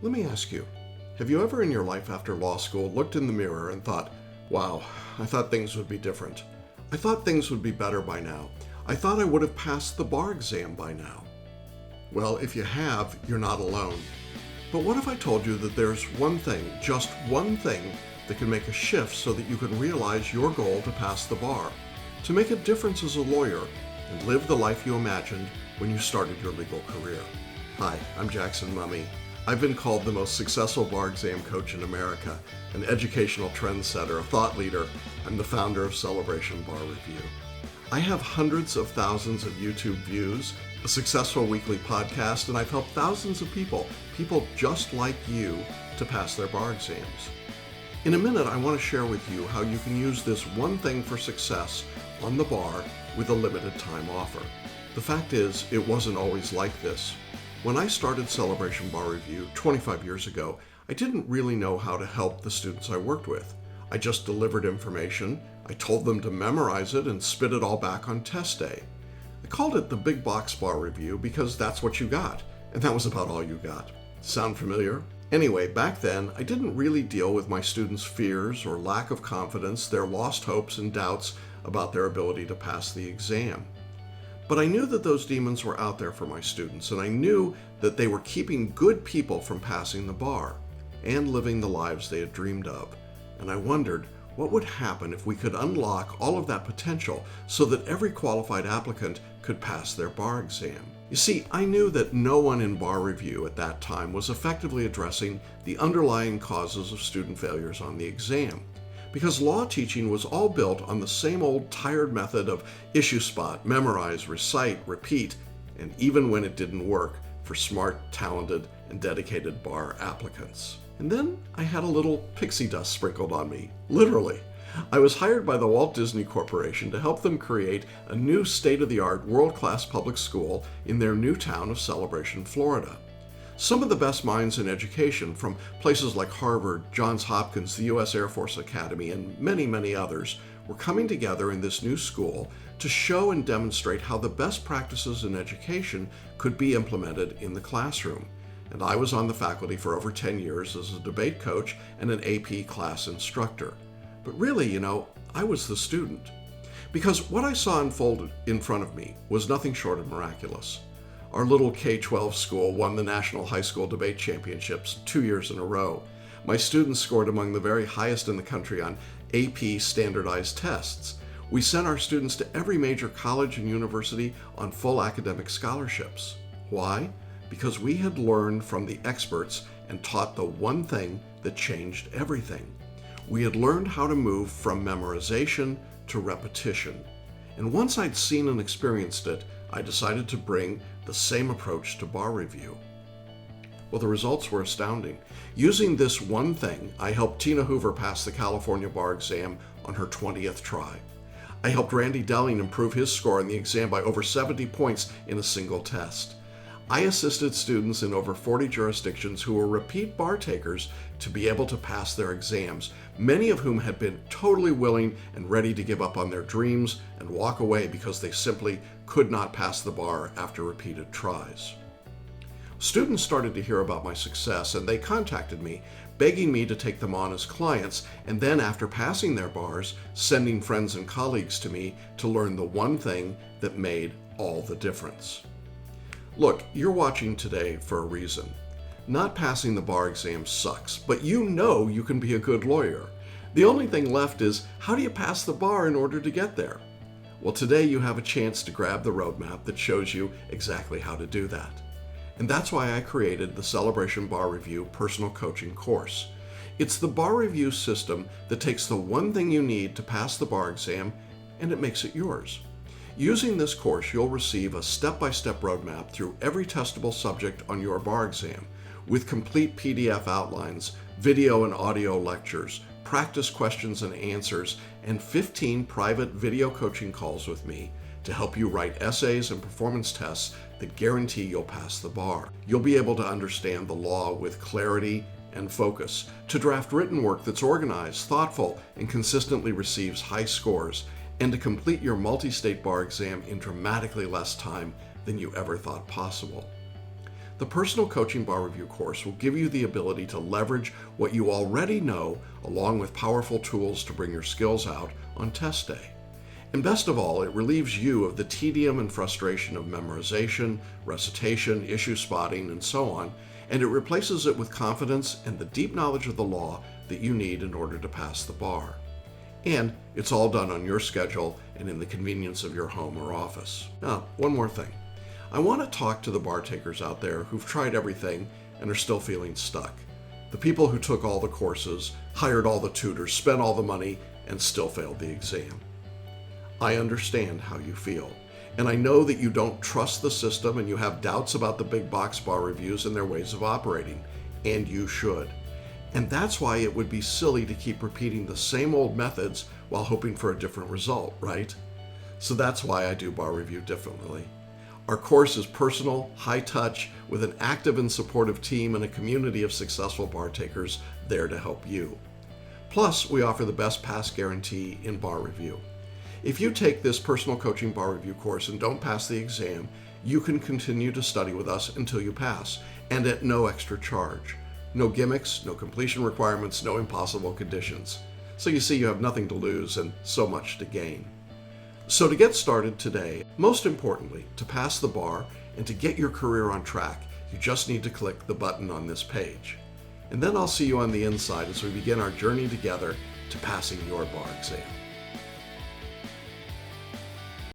Let me ask you, have you ever in your life after law school looked in the mirror and thought, wow, I thought things would be different. I thought things would be better by now. I thought I would have passed the bar exam by now. Well, if you have, you're not alone. But what if I told you that there's one thing, just one thing, that can make a shift so that you can realize your goal to pass the bar, to make a difference as a lawyer, and live the life you imagined when you started your legal career? Hi, I'm Jackson Mummy. I've been called the most successful bar exam coach in America, an educational trendsetter, a thought leader. I'm the founder of Celebration Bar Review. I have hundreds of thousands of YouTube views, a successful weekly podcast, and I've helped thousands of people just like you, to pass their bar exams. In a minute, I want to share with you how you can use this one thing for success on the bar with a limited time offer. The fact is, it wasn't always like this. When I started Celebration Bar Review 25 years ago, I didn't really know how to help the students I worked with. I just delivered information, I told them to memorize it and spit it all back on test day. I called it the Big Box Bar Review because that's what you got, and that was about all you got. Sound familiar? Anyway, back then, I didn't really deal with my students' fears or lack of confidence, their lost hopes and doubts about their ability to pass the exam. But I knew that those demons were out there for my students, and I knew that they were keeping good people from passing the bar and living the lives they had dreamed of. And I wondered what would happen if we could unlock all of that potential so that every qualified applicant could pass their bar exam. You see, I knew that no one in Bar Review at that time was effectively addressing the underlying causes of student failures on the exam, because law teaching was all built on the same old tired method of issue spot, memorize, recite, repeat, and even when it didn't work, for smart, talented, and dedicated bar applicants. And then I had a little pixie dust sprinkled on me, literally. I was hired by the Walt Disney Corporation to help them create a new state-of-the-art, world-class public school in their new town of Celebration, Florida. Some of the best minds in education from places like Harvard, Johns Hopkins, the U.S. Air Force Academy, and many, many others were coming together in this new school to show and demonstrate how the best practices in education could be implemented in the classroom. And I was on the faculty for over 10 years as a debate coach and an AP class instructor. But really, I was the student. Because what I saw unfolded in front of me was nothing short of miraculous. Our little K-12 school won the National High School Debate Championships 2 years in a row. My students scored among the very highest in the country on AP standardized tests. We sent our students to every major college and university on full academic scholarships. Why? Because we had learned from the experts and taught the one thing that changed everything. We had learned how to move from memorization to repetition. And once I'd seen and experienced it, I decided to bring the same approach to Bar Review. Well, the results were astounding. Using this one thing, I helped Tina Hoover pass the California bar exam on her 20th try. I helped Randy Delling improve his score on the exam by over 70 points in a single test. I assisted students in over 40 jurisdictions who were repeat bar takers to be able to pass their exams, many of whom had been totally willing and ready to give up on their dreams and walk away because they simply could not pass the bar after repeated tries. Students started to hear about my success, and they contacted me, begging me to take them on as clients, and then after passing their bars, sending friends and colleagues to me to learn the one thing that made all the difference. Look, you're watching today for a reason. Not passing the bar exam sucks, but you know you can be a good lawyer. The only thing left is, how do you pass the bar in order to get there? Well, today you have a chance to grab the roadmap that shows you exactly how to do that. And that's why I created the Celebration Bar Review personal coaching course. It's the Bar Review system that takes the one thing you need to pass the bar exam and it makes it yours. Using this course, you'll receive a step-by-step roadmap through every testable subject on your bar exam, with complete PDF outlines, video and audio lectures, practice questions and answers, and 15 private video coaching calls with me to help you write essays and performance tests that guarantee you'll pass the bar. You'll be able to understand the law with clarity and focus, to draft written work that's organized, thoughtful, and consistently receives high scores, and to complete your multi-state bar exam in dramatically less time than you ever thought possible. The Personal Coaching Bar Review course will give you the ability to leverage what you already know along with powerful tools to bring your skills out on test day. And best of all, it relieves you of the tedium and frustration of memorization, recitation, issue spotting, and so on, and it replaces it with confidence and the deep knowledge of the law that you need in order to pass the bar. And it's all done on your schedule and in the convenience of your home or office. Now, one more thing. I want to talk to the bar takers out there who've tried everything and are still feeling stuck. The people who took all the courses, hired all the tutors, spent all the money, and still failed the exam. I understand how you feel, and I know that you don't trust the system and you have doubts about the big box bar reviews and their ways of operating, and you should. And that's why it would be silly to keep repeating the same old methods while hoping for a different result, right? So that's why I do bar review differently. Our course is personal, high touch, with an active and supportive team and a community of successful bar takers there to help you. Plus, we offer the best pass guarantee in bar review. If you take this Personal Coaching Bar Review course and don't pass the exam, you can continue to study with us until you pass, and at no extra charge. No gimmicks, no completion requirements, no impossible conditions. So you see, you have nothing to lose and so much to gain. So to get started today, most importantly, to pass the bar and to get your career on track, you just need to click the button on this page. And then I'll see you on the inside as we begin our journey together to passing your bar exam.